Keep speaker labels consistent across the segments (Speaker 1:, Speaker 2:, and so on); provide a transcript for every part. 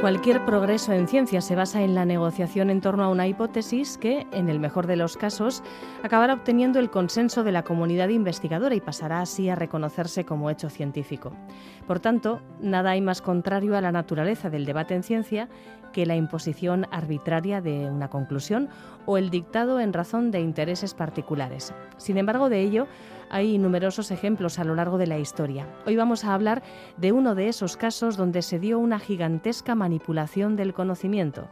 Speaker 1: Cualquier progreso en ciencia se basa en la negociación en torno a una hipótesis que, en el mejor de los casos, acabará obteniendo el consenso de la comunidad investigadora y pasará así a reconocerse como hecho científico. Por tanto, nada hay más contrario a la naturaleza del debate en ciencia que la imposición arbitraria de una conclusión o el dictado en razón de intereses particulares. Sin embargo, de ello hay numerosos ejemplos a lo largo de la historia. Hoy vamos a hablar de uno de esos casos donde se dio una gigantesca manipulación del conocimiento.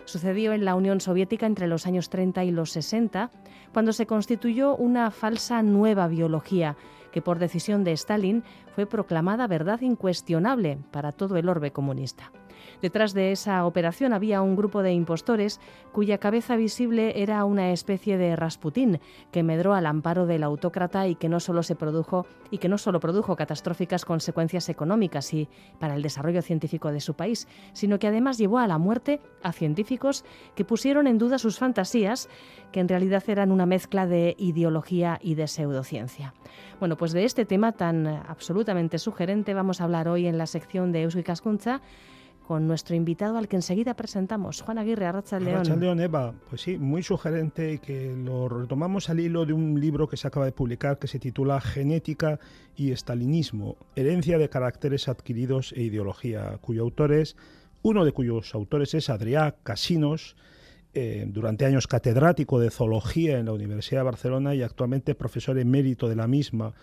Speaker 1: Sucedió en la Unión Soviética entre los años 30 y los 60, cuando se constituyó una falsa nueva biología que por decisión de Stalin fue proclamada verdad incuestionable para todo el orbe comunista. Detrás de esa operación había un grupo de impostores cuya cabeza visible era una especie de Rasputín que medró al amparo del autócrata y que no solo produjo catastróficas consecuencias económicas y para el desarrollo científico de su país, sino que además llevó a la muerte a científicos que pusieron en duda sus fantasías, que en realidad eran una mezcla de ideología y de pseudociencia. Bueno, pues de este tema tan absolutamente sugerente vamos a hablar hoy en la sección de Eusko Ikaskuntza con nuestro invitado al que enseguida presentamos, Juan Aguirre, Arratsaldeon.
Speaker 2: Arratsaldeon, Eva. Pues sí, muy sugerente y que lo retomamos al hilo de un libro que se acaba de publicar que se titula Genética y Estalinismo, herencia de caracteres adquiridos e ideología, uno de cuyos autores es Adrià Casinos, durante años catedrático de zoología en la Universidad de Barcelona y actualmente profesor emérito de la misma.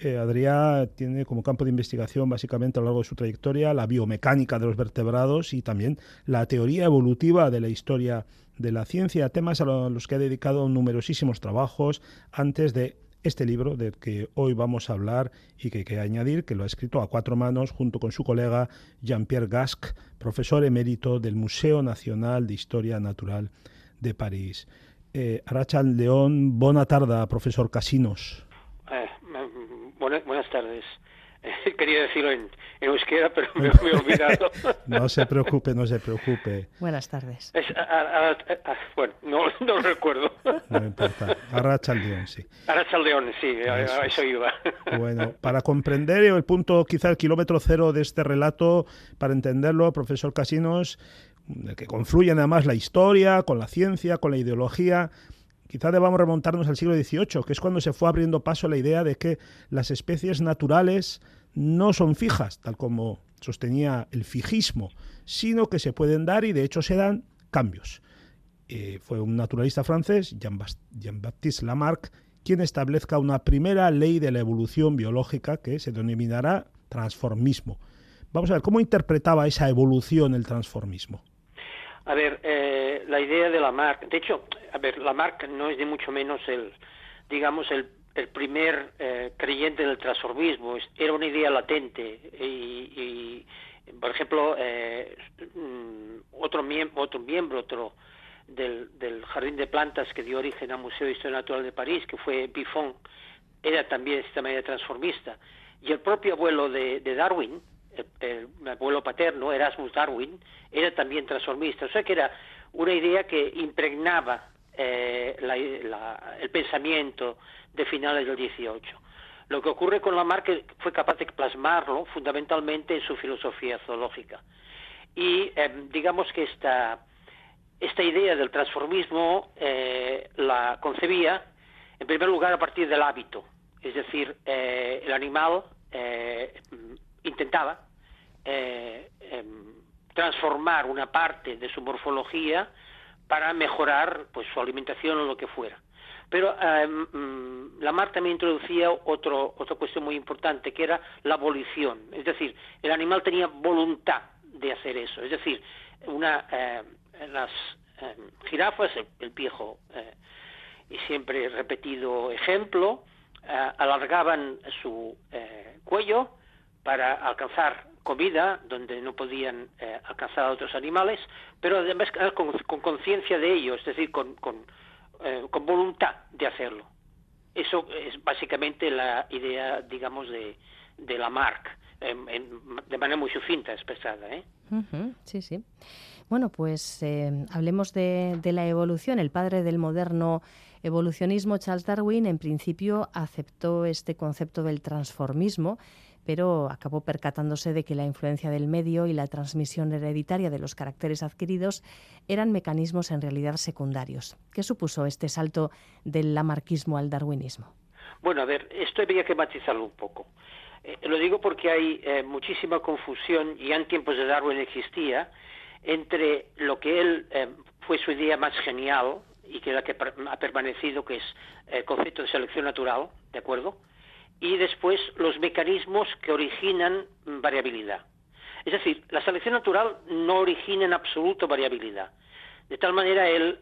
Speaker 2: Adrià tiene como campo de investigación básicamente a lo largo de su trayectoria la biomecánica de los vertebrados y también la teoría evolutiva de la historia de la ciencia, temas a los que ha dedicado numerosísimos trabajos antes de este libro del que hoy vamos a hablar y que hay que añadir que lo ha escrito a cuatro manos junto con su colega Jean-Pierre Gasc, profesor emérito del Museo Nacional de Historia Natural de París. Arratsaldeon, bona tarda, profesor Casinos.
Speaker 3: Buenas tardes. Quería decirlo en euskera, pero me he olvidado.
Speaker 2: No se preocupe.
Speaker 1: Buenas tardes.
Speaker 3: Bueno, no lo recuerdo.
Speaker 2: No importa. Arratsaldeon, sí.
Speaker 3: Arratsaldeon, sí, a eso iba.
Speaker 2: Bueno, para comprender el punto, quizá el kilómetro cero de este relato, para entenderlo, profesor Casinos, el que confluyen además la historia con la ciencia, con la ideología. Quizá debamos remontarnos al siglo XVIII, que es cuando se fue abriendo paso la idea de que las especies naturales no son fijas, tal como sostenía el fijismo, sino que se pueden dar y de hecho se dan cambios. Fue un naturalista francés, Jean-Baptiste Lamarck, quien establezca una primera ley de la evolución biológica que se denominará transformismo. Vamos a ver, ¿cómo interpretaba esa evolución el transformismo?
Speaker 3: A ver, la idea de Lamarck, de hecho, Lamarck no es ni mucho menos el primer creyente del transformismo, era una idea latente y por ejemplo, otro miembro del Jardín de Plantas que dio origen al Museo de Historia Natural de París, que fue Buffon, era también de esta manera transformista, y el propio abuelo de Darwin, el abuelo paterno, Erasmus Darwin, era también transformista. O sea que era una idea que impregnaba el pensamiento de finales del XVIII. Lo que ocurre con Lamarck es que fue capaz de plasmarlo fundamentalmente en su filosofía zoológica. Y digamos que esta idea del transformismo la concebía, en primer lugar, a partir del hábito. Es decir, el animal intentaba transformar una parte de su morfología para mejorar pues su alimentación o lo que fuera. Pero Lamarck también introducía otra cuestión muy importante, que era la volición. Es decir, el animal tenía voluntad de hacer eso. Es decir, las jirafas, el viejo y siempre repetido ejemplo, alargaban su cuello para alcanzar comida donde no podían alcanzar a otros animales, pero además con conciencia de ello, es decir, con voluntad de hacerlo. Eso es básicamente la idea, digamos, de Lamarck, de manera muy sucinta expresada, ¿eh?
Speaker 1: Sí, sí. Bueno, pues hablemos de la evolución. El padre del moderno evolucionismo, Charles Darwin en principio aceptó este concepto del transformismo, pero acabó percatándose de que la influencia del medio y la transmisión hereditaria de los caracteres adquiridos eran mecanismos en realidad secundarios. ¿Qué supuso este salto del lamarquismo al darwinismo?
Speaker 3: Bueno, a ver, esto habría que matizarlo un poco. Lo digo porque hay muchísima confusión, y ya en tiempos de Darwin existía, entre lo que él fue su idea más genial, y que es la que ha permanecido, que es el concepto de selección natural, ¿de acuerdo?, y después los mecanismos que originan variabilidad. Es decir, la selección natural no origina en absoluto variabilidad. De tal manera él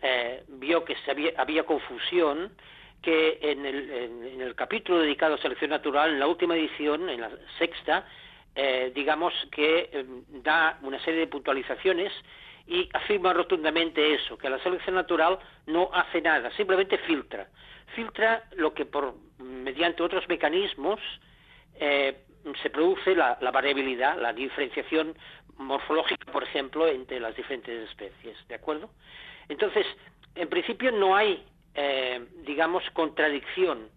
Speaker 3: vio que había confusión, que en el capítulo dedicado a selección natural, en la última edición, en la sexta, digamos que da una serie de puntualizaciones y afirma rotundamente eso, que la selección natural no hace nada, simplemente filtra lo que mediante otros mecanismos se produce la variabilidad, la diferenciación morfológica, por ejemplo, entre las diferentes especies, ¿de acuerdo? Entonces, en principio no hay, digamos, contradicción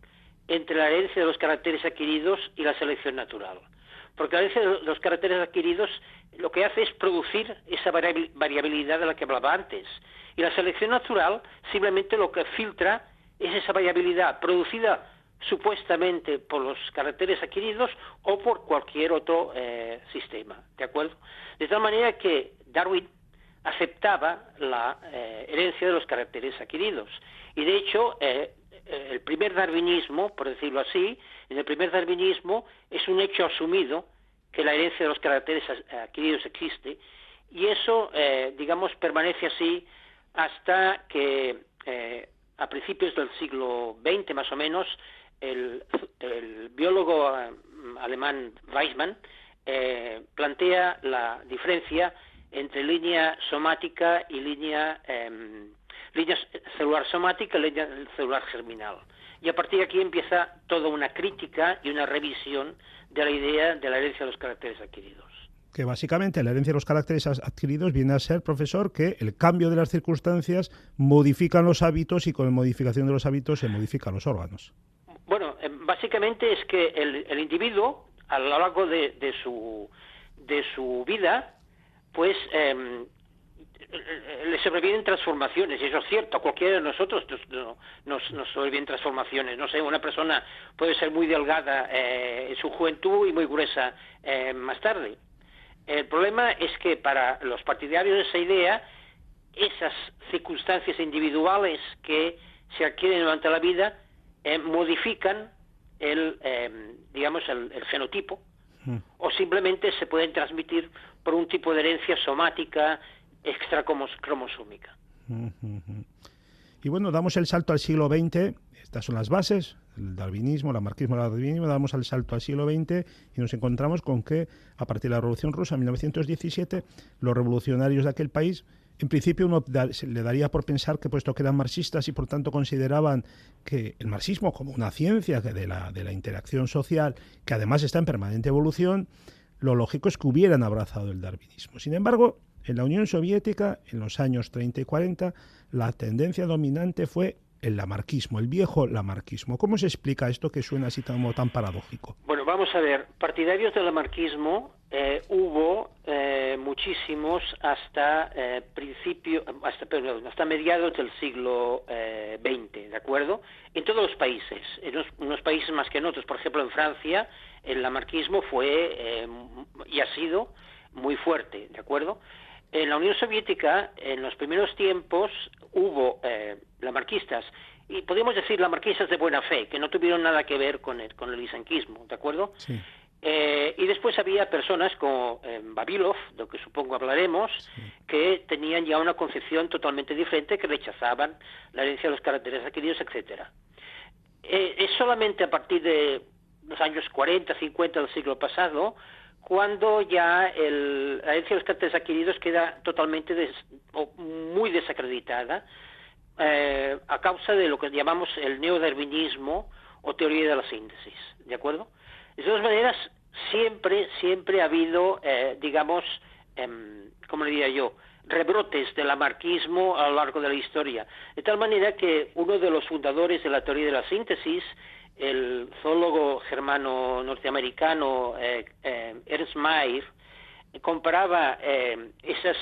Speaker 3: entre la herencia de los caracteres adquiridos y la selección natural, porque la herencia de los caracteres adquiridos lo que hace es producir esa variabilidad de la que hablaba antes, y la selección natural simplemente lo que filtra es esa variabilidad producida supuestamente por los caracteres adquiridos o por cualquier otro sistema, ¿de acuerdo? De tal manera que Darwin aceptaba la herencia de los caracteres adquiridos, y de hecho el primer darwinismo, por decirlo así, en el primer darwinismo es un hecho asumido que la herencia de los caracteres adquiridos existe, y eso, digamos, permanece así hasta que a principios del siglo XX, más o menos, el biólogo alemán Weizmann plantea la diferencia entre línea somática y línea celular somática y línea celular germinal. Y a partir de aquí empieza toda una crítica y una revisión de la idea de la herencia de los caracteres adquiridos.
Speaker 2: Que básicamente la herencia de los caracteres adquiridos viene a ser, profesor, que el cambio de las circunstancias modifican los hábitos y con la modificación de los hábitos se modifican los órganos.
Speaker 3: Bueno, básicamente es que el individuo, a lo largo de su vida, pues le sobrevienen transformaciones, y eso es cierto. A cualquiera de nosotros nos sobrevienen transformaciones. No sé, una persona puede ser muy delgada en su juventud y muy gruesa más tarde. El problema es que para los partidarios de esa idea, esas circunstancias individuales que se adquieren durante la vida modifican el genotipo, o simplemente se pueden transmitir por un tipo de herencia somática extracromosómica.
Speaker 2: Y bueno, damos el salto al siglo XX. Estas son las bases, el darwinismo, el lamarquismo, el darwinismo. Damos el salto al siglo XX y nos encontramos con que, a partir de la Revolución Rusa en 1917, los revolucionarios de aquel país, en principio uno le daría por pensar que, puesto que eran marxistas y por tanto consideraban que el marxismo como una ciencia de la interacción social, que además está en permanente evolución, lo lógico es que hubieran abrazado el darwinismo. Sin embargo, en la Unión Soviética, en los años 30 y 40, la tendencia dominante fue el lamarquismo, el viejo lamarquismo. ¿Cómo se explica esto que suena así tan paradójico?
Speaker 3: Bueno, vamos a ver. Partidarios del lamarquismo hubo muchísimos hasta mediados del siglo XX, ¿de acuerdo? En todos los países, en unos países más que en otros. Por ejemplo, en Francia el lamarquismo fue y ha sido muy fuerte, ¿de acuerdo? En la Unión Soviética, en los primeros tiempos, hubo lamarquistas, y podemos decir lamarquistas de buena fe, que no tuvieron nada que ver con el lisanquismo, ¿de acuerdo?
Speaker 2: Sí.
Speaker 3: Y después había personas como Vavilov, de lo que supongo hablaremos, sí, que tenían ya una concepción totalmente diferente, que rechazaban la herencia de los caracteres adquiridos, etcétera. Es solamente a partir de los años 40, 50 del siglo pasado cuando ya la herencia de los caracteres adquiridos queda totalmente muy desacreditada a causa de lo que llamamos el neodarwinismo o teoría de la síntesis, ¿de acuerdo? De todas maneras, siempre ha habido, ¿cómo le diría yo?, rebrotes del lamarquismo a lo largo de la historia. De tal manera que uno de los fundadores de la teoría de la síntesis, el zoólogo germano norteamericano Ernst Mayr, comparaba esos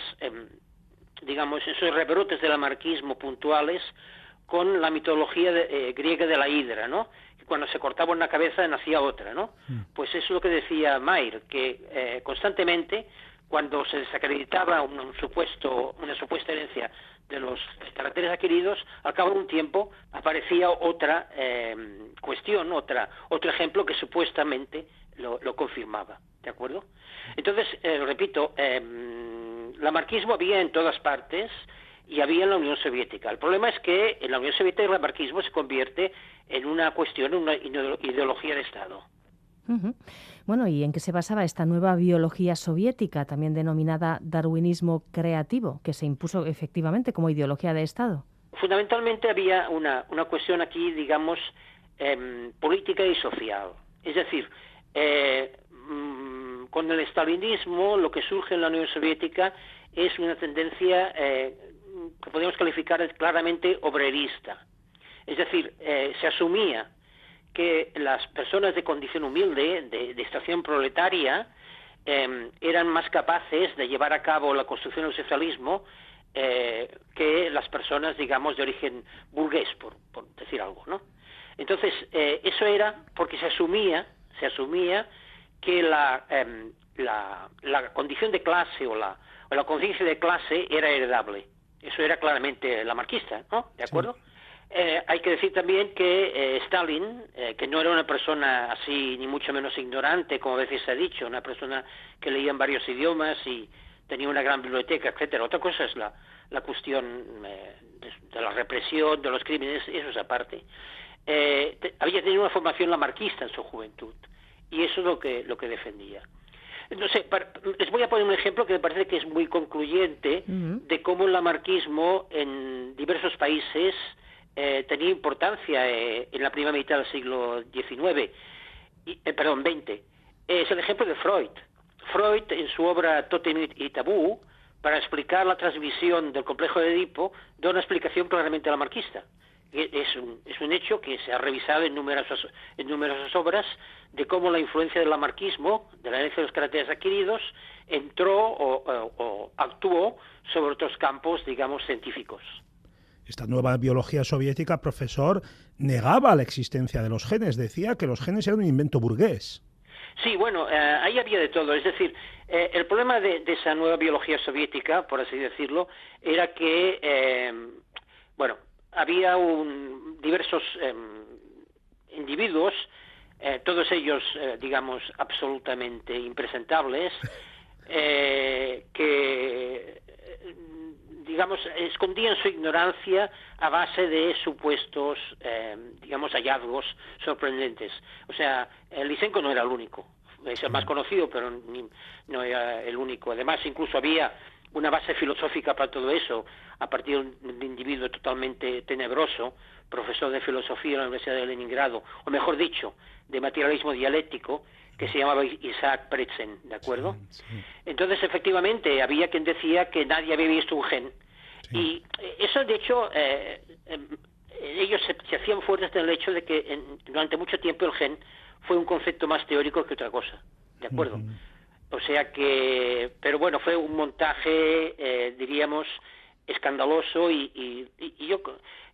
Speaker 3: rebrotes del lamarquismo puntuales con la mitología griega de la hidra, ¿no? Que cuando se cortaba una cabeza nacía otra, ¿no? Pues eso es lo que decía Mayr, que constantemente, cuando se desacreditaba una supuesta herencia de los caracteres adquiridos, al cabo de un tiempo aparecía otra cuestión, otro ejemplo que supuestamente lo confirmaba, ¿de acuerdo? Entonces, repito, lamarquismo había en todas partes y había en la Unión Soviética. El problema es que en la Unión Soviética el lamarquismo se convierte en una cuestión, una ideología de Estado.
Speaker 1: Uh-huh. Bueno, ¿y en qué se basaba esta nueva biología soviética, también denominada darwinismo creativo, que se impuso efectivamente como ideología de Estado?
Speaker 3: Fundamentalmente había una cuestión aquí, digamos, política y social. Es decir, con el stalinismo lo que surge en la Unión Soviética es una tendencia que podemos calificar claramente obrerista. Es decir, se asumía que las personas de condición humilde, de extracción proletaria, eran más capaces de llevar a cabo la construcción del socialismo que las personas, digamos, de origen burgués, por decir algo, ¿no? Entonces, eso era porque se asumía que la condición de clase o la conciencia de clase era heredable. Eso era claramente lamarquista, ¿no? ¿De acuerdo? Sí. Hay que decir también que Stalin, que no era una persona así ni mucho menos ignorante, como a veces se ha dicho, una persona que leía en varios idiomas y tenía una gran biblioteca, etcétera. Otra cosa es la cuestión de la represión, de los crímenes, eso es aparte. Había tenido una formación lamarquista en su juventud y eso es lo que defendía. No sé, les voy a poner un ejemplo que me parece que es muy concluyente de cómo el lamarquismo en diversos países tenía importancia en la primera mitad del siglo XX. Es el ejemplo de Freud. Freud, en su obra Tótem y Tabú, para explicar la transmisión del complejo de Edipo, da una explicación claramente lamarquista. Es un hecho que se ha revisado en numerosas obras de cómo la influencia del lamarquismo, de la herencia de los caracteres adquiridos, entró o actuó sobre otros campos, digamos, científicos.
Speaker 2: Esta nueva biología soviética, profesor, negaba la existencia de los genes, decía que los genes eran un invento burgués.
Speaker 3: Sí, bueno, ahí había de todo. Es decir, el problema de esa nueva biología soviética, por así decirlo, era que, había diversos individuos, todos ellos, digamos, absolutamente impresentables, que, digamos, escondían su ignorancia a base de supuestos, hallazgos sorprendentes. O sea, Lysenko no era el único, es el más conocido, pero no era el único. Además, incluso había una base filosófica para todo eso, a partir de un individuo totalmente tenebroso, profesor de filosofía en la Universidad de Leningrado, o mejor dicho, de materialismo dialéctico, que se llamaba Isaac Peretz, ¿de acuerdo? Sí, sí. Entonces, efectivamente, había quien decía que nadie había visto un gen. Sí. Y eso, de hecho, ellos se hacían fuertes en el hecho de que durante mucho tiempo el gen fue un concepto más teórico que otra cosa, ¿de acuerdo? Uh-huh. O sea que, pero bueno, fue un montaje, diríamos, escandaloso y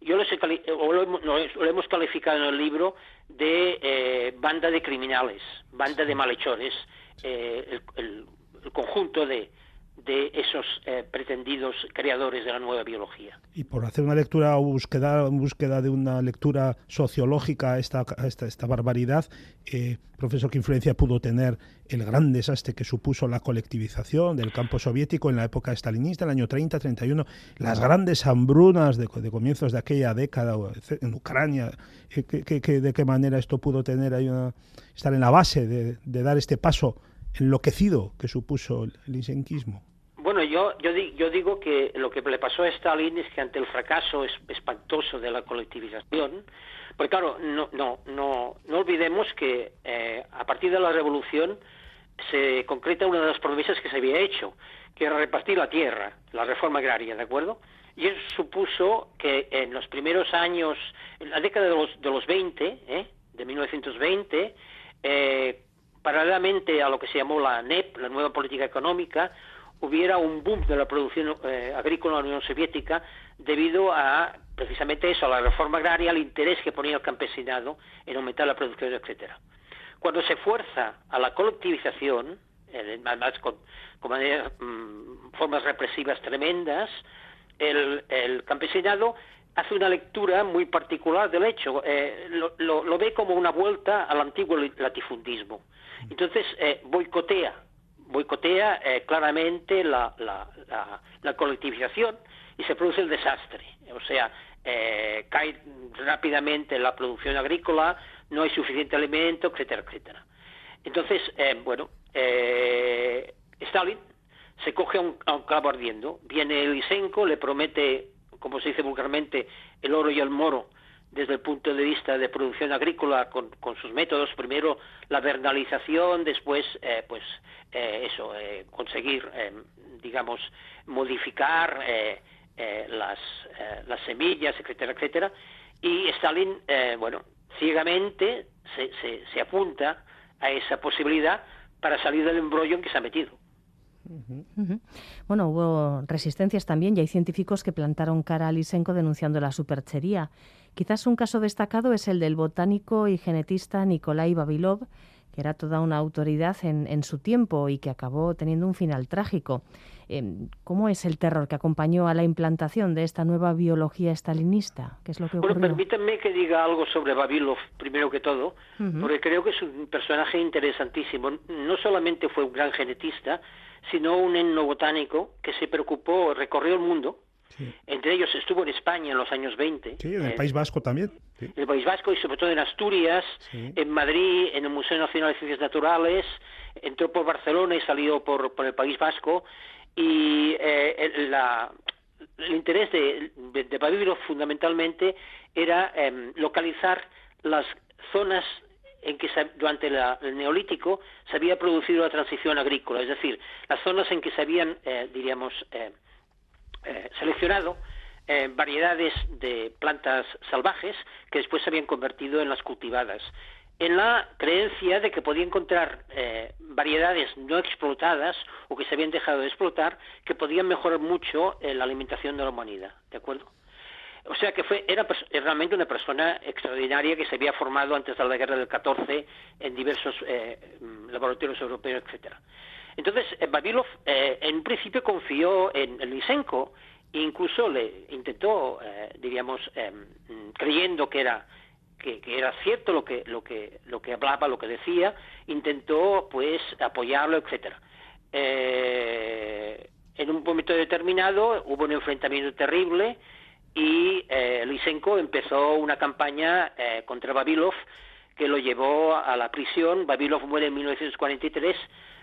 Speaker 3: yo lo hemos calificado en el libro de banda de criminales, banda de malhechores, el conjunto de esos pretendidos creadores de la nueva biología.
Speaker 2: Y por hacer una lectura o búsqueda de una lectura sociológica a esta barbaridad, profesor, ¿qué influencia pudo tener el gran desastre que supuso la colectivización del campo soviético en la época estalinista, el año 30-31, las grandes hambrunas de comienzos de aquella década en Ucrania? ¿De qué manera esto pudo tener estar en la base de dar este paso enloquecido que supuso el lysenkismo?
Speaker 3: Bueno, yo digo que lo que le pasó a Stalin es que ante el fracaso espantoso de la colectivización, porque claro, no olvidemos que a partir de la revolución se concreta una de las promesas que se había hecho, que era repartir la tierra, la reforma agraria, ¿de acuerdo? Y eso supuso que en los primeros años, en la década de los 20, de 1920, paralelamente a lo que se llamó la NEP, la nueva política económica, hubiera un boom de la producción agrícola en la Unión Soviética debido a precisamente eso, a la reforma agraria, al interés que ponía el campesinado en aumentar la producción, etcétera. Cuando se fuerza a la colectivización, además con formas represivas tremendas, el campesinado hace una lectura muy particular del hecho, lo ve como una vuelta al antiguo latifundismo. Entonces boicotea claramente la colectivización y se produce el desastre. O sea, cae rápidamente la producción agrícola, no hay suficiente alimento, etcétera, etcétera. Entonces, Stalin se coge a un clavo ardiendo. Viene Lysenko, le promete, como se dice vulgarmente, el oro y el moro desde el punto de vista de producción agrícola con sus métodos, primero la vernalización, después conseguir digamos modificar las semillas, etcétera, etcétera, y Stalin ciegamente se apunta a esa posibilidad para salir del embrollo en que se ha metido.
Speaker 1: Bueno, hubo resistencias también y hay científicos que plantaron cara a Lysenko denunciando la superchería. Quizás un caso destacado es el del botánico y genetista Nikolai Vavilov, que era toda una autoridad en su tiempo y que acabó teniendo un final trágico. ¿Cómo es el terror que acompañó a la implantación de esta nueva biología stalinista? ¿Qué es lo que ocurrió?
Speaker 3: Bueno, permítanme que diga algo sobre Vavilov, primero que todo, porque creo que es un personaje interesantísimo. No solamente fue un gran genetista, sino un etnobotánico que se preocupó, recorrió el mundo. Sí. Entre ellos estuvo en España en los años 20.
Speaker 2: Sí, en el País Vasco también. Sí.
Speaker 3: En el País Vasco y sobre todo en Asturias, sí. En Madrid, en el Museo Nacional de Ciencias Naturales, entró por Barcelona y salió por el País Vasco. Y el interés de Vavilov fundamentalmente era localizar las zonas en que durante el Neolítico se había producido la transición agrícola, es decir, las zonas en que se habían, seleccionado variedades de plantas salvajes que después se habían convertido en las cultivadas, en la creencia de que podía encontrar variedades no explotadas o que se habían dejado de explotar que podían mejorar mucho la alimentación de la humanidad, ¿de acuerdo? O sea que era realmente una persona extraordinaria que se había formado antes de la guerra del 14 en diversos laboratorios europeos, etcétera. Entonces, Vavilov en un principio confió en Lysenko e incluso le intentó, creyendo que era cierto lo que hablaba, lo que decía, intentó pues apoyarlo, etcétera. En un momento determinado hubo un enfrentamiento terrible y Lysenko empezó una campaña contra Vavilov que lo llevó a la prisión. Vavilov muere en 1943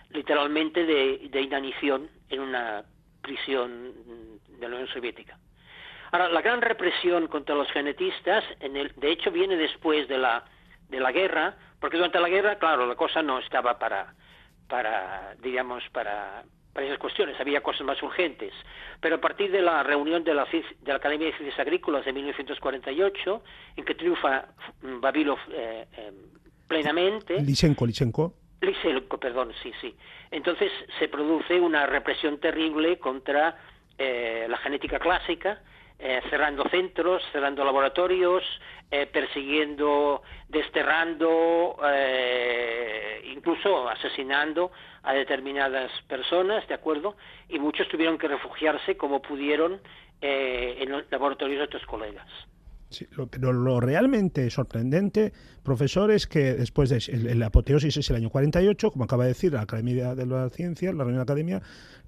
Speaker 3: literalmente de inanición en una prisión de la Unión Soviética. Ahora, la gran represión contra los genetistas, de hecho, viene después de la guerra, porque durante la guerra, claro, la cosa no estaba para esas cuestiones, había cosas más urgentes. Pero a partir de la reunión de la Academia de Ciencias Agrícolas de 1948, en que triunfa Vavilov plenamente...
Speaker 2: Lysenko,
Speaker 3: perdón, sí. Entonces se produce una represión terrible contra la genética clásica, cerrando centros, cerrando laboratorios, persiguiendo, desterrando, incluso asesinando a determinadas personas, ¿de acuerdo? Y muchos tuvieron que refugiarse como pudieron en los laboratorios de otros colegas.
Speaker 2: Sí, pero lo realmente sorprendente, profesor, es que después de la apoteosis es el año 48, como acaba de decir la Academia de las Ciencias, la Reunión Academia,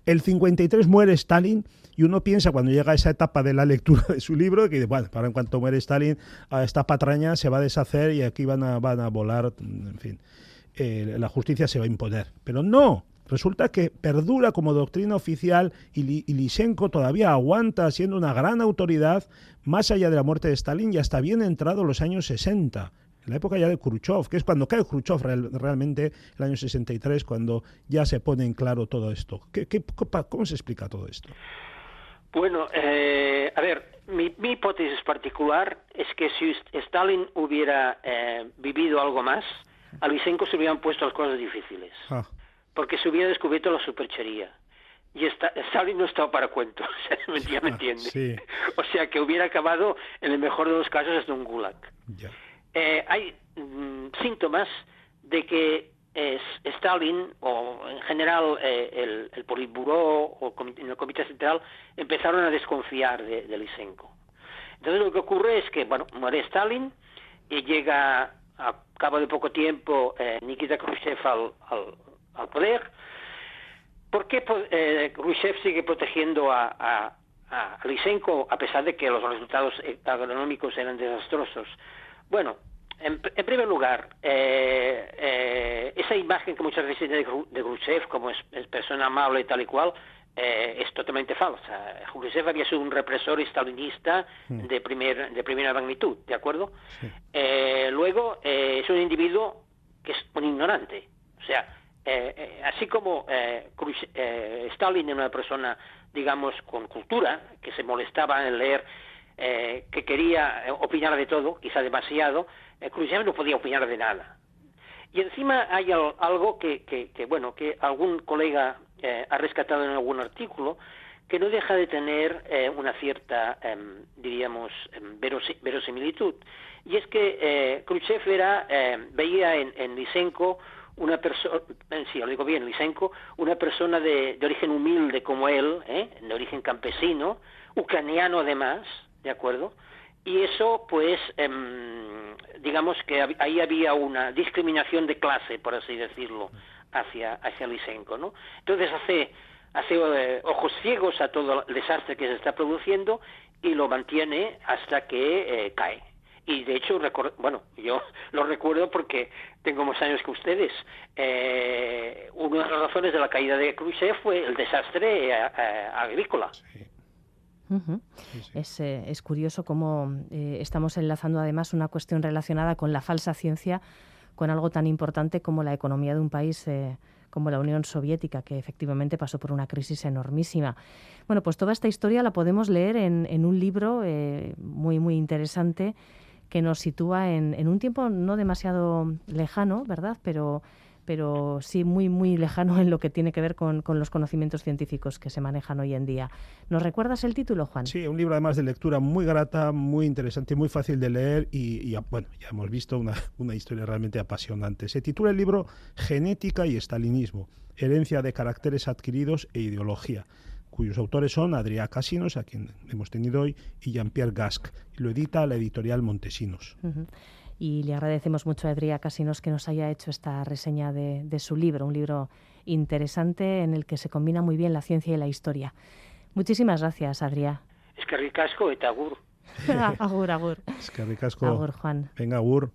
Speaker 2: el 53 muere Stalin y uno piensa cuando llega a esa etapa de la lectura de su libro que, bueno, para en cuanto muere Stalin, esta patraña se va a deshacer y aquí van a volar, en fin, la justicia se va a imponer. Pero no. Resulta que perdura como doctrina oficial y Lysenko todavía aguanta siendo una gran autoridad más allá de la muerte de Stalin y hasta bien entrado los años 60. en la época ya de Khrushchev, que es cuando cae Khrushchev realmente, el año 63, cuando ya se pone en claro todo esto. ¿Cómo se explica todo esto?
Speaker 3: Bueno, a ver, mi hipótesis particular es que si Stalin hubiera vivido algo más, a Lysenko se hubieran puesto las cosas difíciles, porque se hubiera descubierto la superchería. Y Stalin no estaba para cuentos, ya me entiende.
Speaker 2: Sí.
Speaker 3: O sea, que hubiera acabado, en el mejor de los casos, hasta un gulag.
Speaker 2: Ya.
Speaker 3: Hay síntomas de que Stalin, o en general el Politburó o el Comité Central, empezaron a desconfiar de Lysenko. Entonces lo que ocurre es que, bueno, muere Stalin y llega, a cabo de poco tiempo, Nikita Khrushchev al poder. ¿Por qué Khrushchev sigue protegiendo a Lysenko a pesar de que los resultados agronómicos eran desastrosos? Bueno, en primer lugar, esa imagen que muchas veces de Khrushchev como es persona amable y tal y cual es totalmente falsa. Khrushchev había sido un represor stalinista de primera magnitud, ¿de acuerdo? Sí. Luego, es un individuo que es un ignorante. O sea, así como Stalin era una persona, digamos, con cultura, que se molestaba en leer, que quería opinar de todo, quizá demasiado, Khrushchev no podía opinar de nada. Y encima hay algo que algún colega ha rescatado en algún artículo, que no deja de tener una cierta, diríamos, verosimilitud. Y es que Khrushchev veía en Lysenko una persona, sí, lo digo bien, Lysenko, una persona de origen humilde como él, de origen campesino, ucraniano además, ¿de acuerdo? Y eso, pues, digamos que ahí había una discriminación de clase, por así decirlo, hacia Lysenko, ¿no? Entonces hace ojos ciegos a todo el desastre que se está produciendo y lo mantiene hasta que cae. Y de hecho, yo lo recuerdo porque tengo más años que ustedes. Una de las razones de la caída de Khrushchev fue el desastre agrícola.
Speaker 2: Sí.
Speaker 1: Uh-huh. Sí. Es curioso cómo estamos enlazando además una cuestión relacionada con la falsa ciencia con algo tan importante como la economía de un país como la Unión Soviética, que efectivamente pasó por una crisis enormísima. Bueno, pues toda esta historia la podemos leer en un libro muy, muy interesante que nos sitúa en un tiempo no demasiado lejano, ¿verdad? Pero sí muy, muy lejano en lo que tiene que ver con los conocimientos científicos que se manejan hoy en día. ¿Nos recuerdas el título, Juan?
Speaker 2: Sí, un libro además de lectura muy grata, muy interesante, muy fácil de leer y ya hemos visto una historia realmente apasionante. Se titula el libro Genética y Stalinismo, herencia de caracteres adquiridos e ideología, cuyos autores son Adrià Casinos, a quien hemos tenido hoy, y Jean-Pierre Gasc, y lo edita la editorial Montesinos.
Speaker 1: Uh-huh. Y le agradecemos mucho a Adrià Casinos que nos haya hecho esta reseña de su libro, un libro interesante en el que se combina muy bien la ciencia y la historia. Muchísimas gracias, Adrià.
Speaker 3: Es que ricasco eta agur.
Speaker 1: Agur, agur.
Speaker 2: Es que ricasco.
Speaker 1: Agur, Juan.
Speaker 2: Venga, agur.